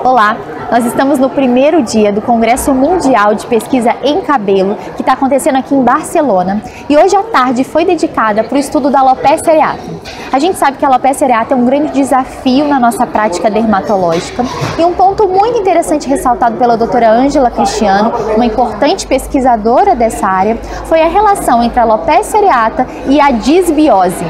Olá, nós estamos no primeiro dia do Congresso Mundial de Pesquisa em Cabelo, que está acontecendo aqui em Barcelona, e hoje à tarde foi dedicada para o estudo da alopecia areata. A gente sabe que a alopecia areata é um grande desafio na nossa prática dermatológica, e um ponto muito interessante ressaltado pela doutora Ângela Cristiano, uma importante pesquisadora dessa área, foi a relação entre a alopecia areata e a disbiose.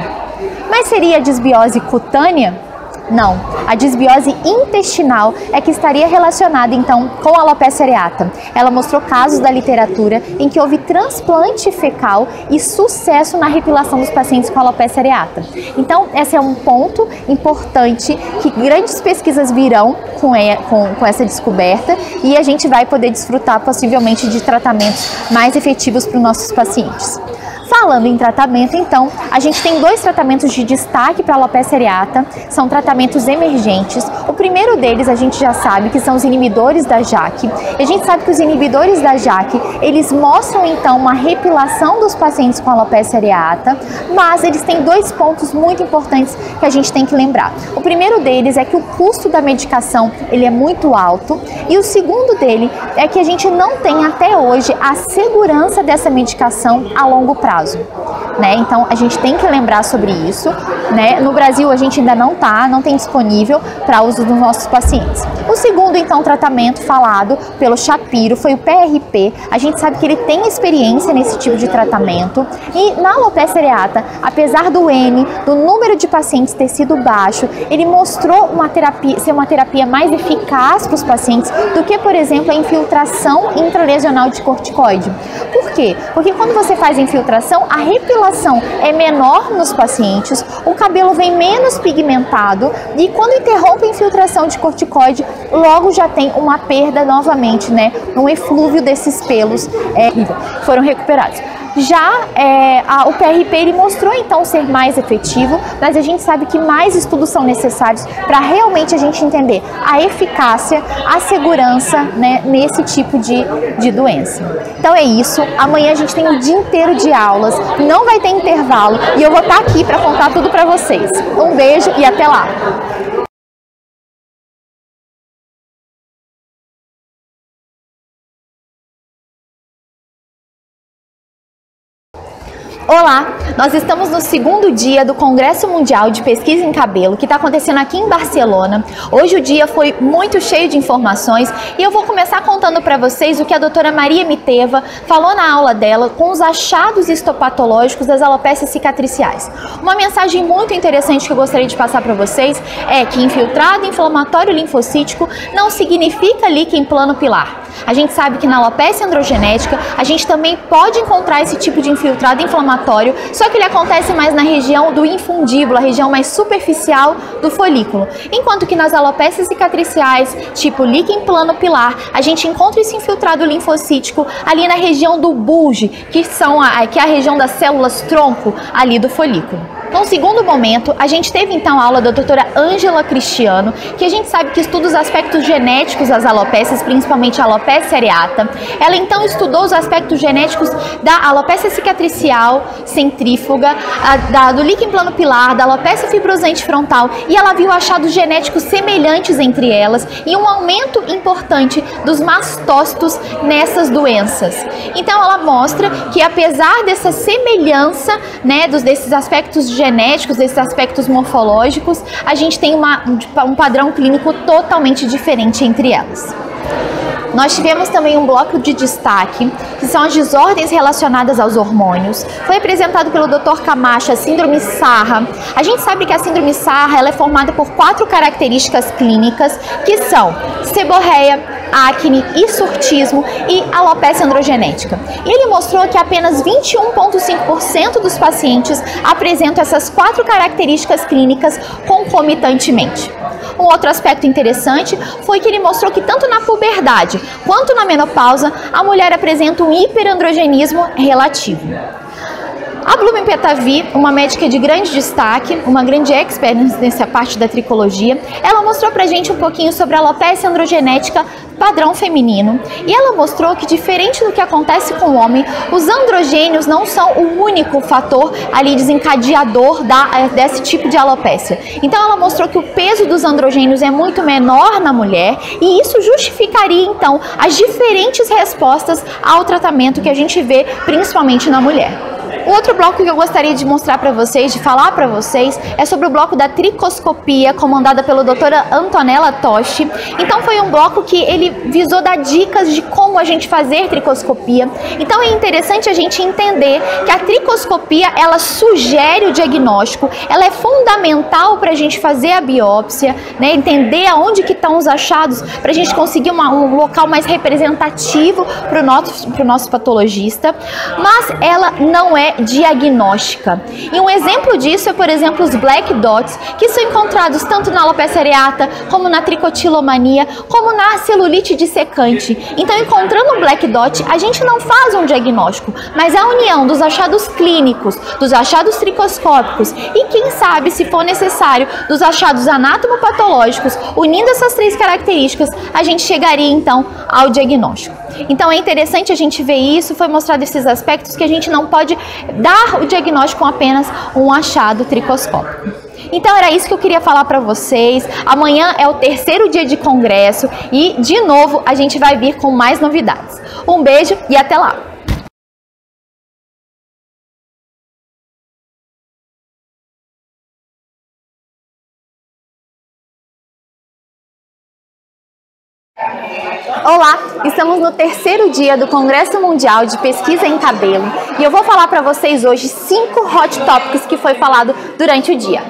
Mas seria a disbiose cutânea? Não, a disbiose intestinal é que estaria relacionada então com a alopecia areata. Ela mostrou casos da literatura em que houve transplante fecal e sucesso na repilação dos pacientes com alopecia areata. Então, esse é um ponto importante que grandes pesquisas virão com essa descoberta e a gente vai poder desfrutar possivelmente de tratamentos mais efetivos para os nossos pacientes. Falando em tratamento, então, a gente tem dois tratamentos de destaque para a alopecia areata, são tratamentos emergentes. O primeiro deles a gente já sabe que são os inibidores da JAK. E a gente sabe que os inibidores da JAK, eles mostram então uma repilação dos pacientes com alopecia areata, mas eles têm dois pontos muito importantes que a gente tem que lembrar. O primeiro deles é que o custo da medicação, ele é muito alto, e o segundo dele é que a gente não tem até hoje a segurança dessa medicação a longo prazo. Então a gente tem que lembrar sobre isso, No Brasil a gente ainda não tem disponível para uso dos nossos pacientes. O segundo então tratamento falado pelo Shapiro foi o PRP. A gente sabe que ele tem experiência nesse tipo de tratamento e na alopecia areata, apesar do N, do número de pacientes ter sido baixo, ele mostrou ser uma terapia mais eficaz para os pacientes do que, por exemplo, a infiltração intralesional de corticoide. Por quê? Porque quando você faz a infiltração, a repilação é menor nos pacientes, o cabelo vem menos pigmentado e quando interrompe a infiltração de corticoide, logo já tem uma perda novamente, um eflúvio desses pelos foram recuperados. Já o PRP ele mostrou então ser mais efetivo, mas a gente sabe que mais estudos são necessários para realmente a gente entender a eficácia, a segurança nesse tipo de doença. Então é isso, amanhã a gente tem o dia inteiro de aulas, não vai ter intervalo e eu vou estar aqui para contar tudo para vocês. Um beijo e até lá! Olá, nós estamos no segundo dia do Congresso Mundial de Pesquisa em Cabelo, que está acontecendo aqui em Barcelona. Hoje o dia foi muito cheio de informações e eu vou começar contando para vocês o que a doutora Maria Miteva falou na aula dela com os achados histopatológicos das alopécias cicatriciais. Uma mensagem muito interessante que eu gostaria de passar para vocês é que infiltrado inflamatório linfocítico não significa líquen plano pilar. A gente sabe que na alopecia androgenética a gente também pode encontrar esse tipo de infiltrado inflamatório, só que ele acontece mais na região do infundíbulo, a região mais superficial do folículo. Enquanto que nas alopécias cicatriciais, tipo líquen plano pilar, a gente encontra esse infiltrado linfocítico ali na região do bulge, que é a região das células tronco ali do folículo. No segundo momento, a gente teve então a aula da doutora Ângela Cristiano, que a gente sabe que estuda os aspectos genéticos das alopécias, principalmente a alopecia areata. Ela então estudou os aspectos genéticos da alopecia cicatricial centrífuga, do líquen plano pilar, da alopecia fibrosante frontal, e ela viu achados genéticos semelhantes entre elas e um aumento importante dos mastócitos nessas doenças. Então ela mostra que apesar dessa semelhança, desses aspectos genéticos, desses aspectos morfológicos, a gente tem um padrão clínico totalmente diferente entre elas. Nós tivemos também um bloco de destaque, que são as desordens relacionadas aos hormônios. Foi apresentado pelo Dr. Camacho a síndrome Sarra. A gente sabe que a síndrome Sarra ela é formada por 4 características clínicas, que são seborreia, acne, hirsutismo e alopecia androgenética. E ele mostrou que apenas 21,5% dos pacientes apresentam essas 4 características clínicas concomitantemente. Um outro aspecto interessante foi que ele mostrou que tanto na puberdade quanto na menopausa, a mulher apresenta um hiperandrogenismo relativo. A Blumen Petavi, uma médica de grande destaque, uma grande expert nessa parte da tricologia, ela mostrou pra gente um pouquinho sobre a alopecia androgenética padrão feminino, e ela mostrou que, diferente do que acontece com o homem, os androgênios não são o único fator ali desencadeador desse tipo de alopécia. Então ela mostrou que o peso dos androgênios é muito menor na mulher, e isso justificaria então as diferentes respostas ao tratamento que a gente vê principalmente na mulher. O outro bloco que eu gostaria de mostrar para vocês, de falar para vocês, é sobre o bloco da tricoscopia, comandada pela doutora Antonella Toshi. Então foi um bloco que ele visou dar dicas de como a gente fazer tricoscopia. Então é interessante a gente entender que a tricoscopia, ela sugere o diagnóstico, ela é fundamental para a gente fazer a biópsia, né, entender aonde que estão os achados, para a gente conseguir um local mais representativo para o nosso patologista, mas ela não é diagnóstica. E um exemplo disso é, por exemplo, os black dots, que são encontrados tanto na alopecia areata, como na tricotilomania, como na celulite dissecante. Então, encontrando um black dot, a gente não faz um diagnóstico, mas a união dos achados clínicos, dos achados tricoscópicos e, quem sabe, se for necessário, dos achados anatomopatológicos, unindo essas três características, a gente chegaria, então, ao diagnóstico. Então é interessante a gente ver isso, foi mostrado esses aspectos que a gente não pode dar o diagnóstico com apenas um achado tricoscópico. Então era isso que eu queria falar para vocês. Amanhã é o terceiro dia de congresso e, de novo, a gente vai vir com mais novidades. Um beijo e até lá! Olá, estamos no terceiro dia do Congresso Mundial de Pesquisa em Cabelo e eu vou falar para vocês hoje 5 hot topics que foi falado durante o dia.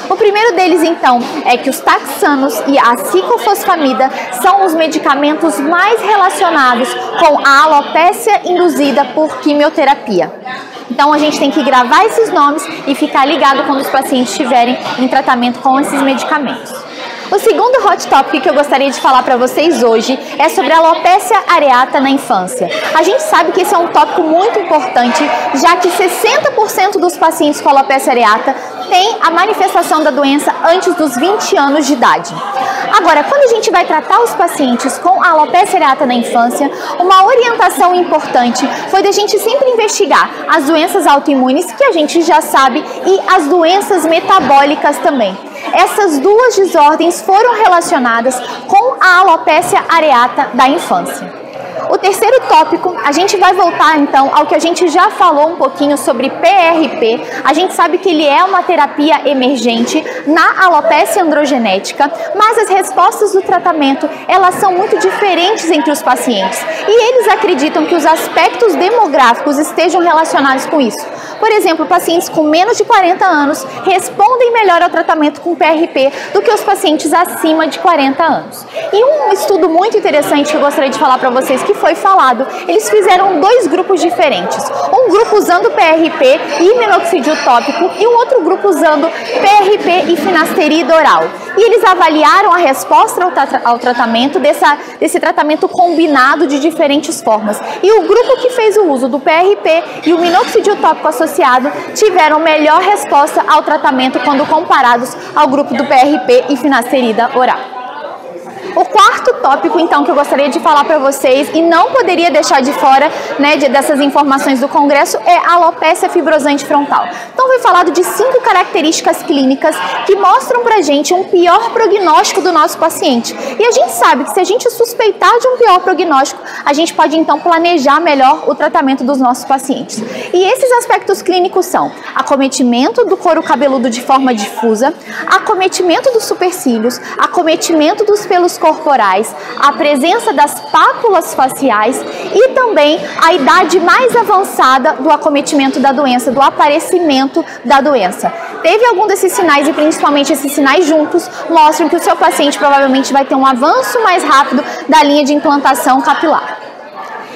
O primeiro deles, então, é que os taxanos e a ciclofosfamida são os medicamentos mais relacionados com a alopécia induzida por quimioterapia. Então a gente tem que gravar esses nomes e ficar ligado quando os pacientes estiverem em tratamento com esses medicamentos. O segundo hot topic que eu gostaria de falar para vocês hoje é sobre a alopecia areata na infância. A gente sabe que esse é um tópico muito importante, já que 60% dos pacientes com alopecia areata têm a manifestação da doença antes dos 20 anos de idade. Agora, quando a gente vai tratar os pacientes com a alopecia areata na infância, uma orientação importante foi da gente sempre investigar as doenças autoimunes, que a gente já sabe, e as doenças metabólicas também. Essas duas desordens foram relacionadas com a alopecia areata da infância. O terceiro tópico, a gente vai voltar então ao que a gente já falou um pouquinho sobre PRP. A gente sabe que ele é uma terapia emergente na alopecia androgenética, mas as respostas do tratamento, elas são muito diferentes entre os pacientes. E eles acreditam que os aspectos demográficos estejam relacionados com isso. Por exemplo, pacientes com menos de 40 anos respondem melhor ao tratamento com PRP do que os pacientes acima de 40 anos. E um estudo muito interessante que eu gostaria de falar para vocês que foi falado, eles fizeram 2 grupos diferentes. Um grupo usando PRP e minoxidil tópico e um outro grupo usando PRP e finasterida oral. E eles avaliaram a resposta ao tratamento desse tratamento combinado de diferentes formas. E o grupo que fez o uso do PRP e o minoxidil tópico associado tiveram melhor resposta ao tratamento quando comparados ao grupo do PRP e finasterida oral. O quarto tópico, então, que eu gostaria de falar para vocês e não poderia deixar de fora, né, dessas informações do congresso é a alopecia fibrosante frontal. Então, foi falado de 5 características clínicas que mostram pra gente um pior prognóstico do nosso paciente. E a gente sabe que se a gente suspeitar de um pior prognóstico, a gente pode, então, planejar melhor o tratamento dos nossos pacientes. E esses aspectos clínicos são acometimento do couro cabeludo de forma difusa, acometimento dos supercílios, acometimento dos pelos corporais, a presença das pápulas faciais e também a idade mais avançada do acometimento da doença, do aparecimento da doença. Teve algum desses sinais e principalmente esses sinais juntos mostram que o seu paciente provavelmente vai ter um avanço mais rápido da linha de implantação capilar.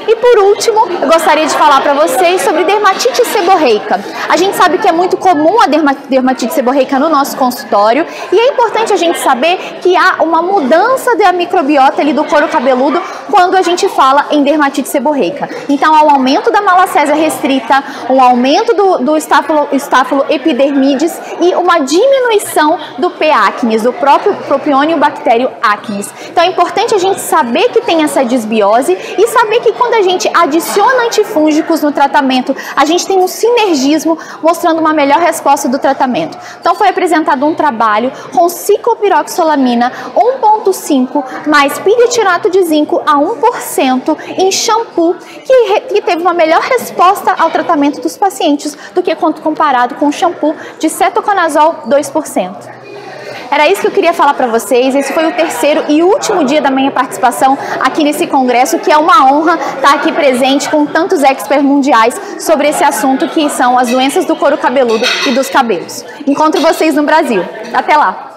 E por último, eu gostaria de falar para vocês sobre dermatite seborreica. A gente sabe que é muito comum a dermatite seborreica no nosso consultório e é importante a gente saber que há uma mudança da microbiota ali do couro cabeludo quando a gente fala em dermatite seborreica. Então, há um aumento da malacésia restrita, um aumento do estáfilo epidermidis e uma diminuição do P. acnes, do próprio Propionibacterium acnes. Então, é importante a gente saber que tem essa disbiose e saber que quando a gente adiciona antifúngicos no tratamento, a gente tem um sinergismo mostrando uma melhor resposta do tratamento. Então, foi apresentado um trabalho com ciclopiroxolamina 1,5 mais piretinato de zinco a 1% em shampoo, que teve uma melhor resposta ao tratamento dos pacientes do que quando comparado com o shampoo de cetoconazol 2%. Era isso que eu queria falar para vocês. Esse foi o terceiro e último dia da minha participação aqui nesse congresso, que é uma honra estar aqui presente com tantos experts mundiais sobre esse assunto que são as doenças do couro cabeludo e dos cabelos. Encontro vocês no Brasil. Até lá!